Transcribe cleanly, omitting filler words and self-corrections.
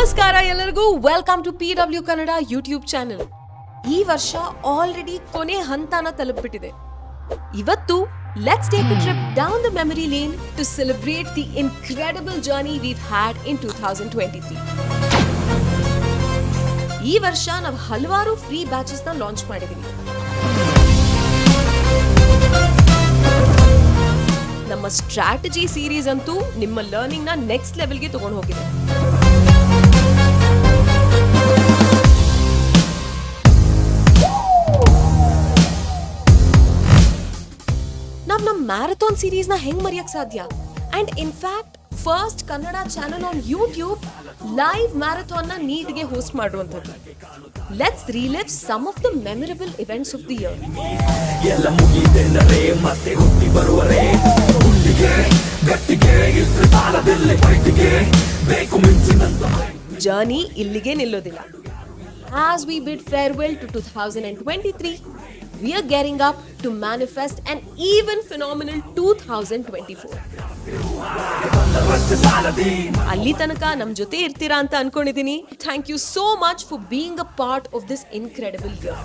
ನಮಸ್ಕಾರ ಎಲ್ಲರಿಗೂ, welcome to PW Kannada YouTube channel. ಈ ವರ್ಷ ಆಲ್ರೆಡಿ ಕೊನೆ ಹಂತನ ತಲುಪಿಬಿಟ್ಟಿದೆ. ಇವತ್ತು let's take a trip down the memory lane to celebrate the incredible journey we've had in 2023. ಈ ವರ್ಷ ನಾವು ಹಲವಾರು ಫ್ರೀ ಬ್ಯಾಚಸ್ ನ ಲಾಂಚ್ ಮಾಡಿದೀವಿ. ನಮ್ಮ ಸ್ಟ್ರಾಟಜಿ ಸೀರೀಸ್ ಅಂತೂ ನಿಮ್ಮ ಲರ್ನಿಂಗ್ ನ ನೆಕ್ಸ್ಟ್ ಲೆವೆಲ್ಗೆ ತಗೊಂಡು ಹೋಗಿದೆ. ನಮ್ಮ ಮ್ಯಾರಥಾನ್ ಸೀರೀಸ್ ನ ಹೆಂಗ್ ಮರೆಯಕ್ ಸಾಧ್ಯ? And in fact first Kannada channel on YouTube live marathon ನ ನೀಟ್ ಗೆ ಹೋಸ್ಟ್ ಮಾಡುವಂಥದ್ದು. Let's relive some of the memorable events of the year. Journey ಇಲ್ಲಿಗೆ ನಿಲ್ಲೋದಿಲ್ಲ. As we bid farewell to 2023, we are gearing up to manifest an even phenomenal 2024. ಅಲ್ಲಿ ತನಕ ನಮ್ ಜೊತೆ ಇರ್ತೀರಾ ಅಂತ ಅನ್ಕೊಂಡಿದೀನಿ. Thank you so much for being a part of this incredible year.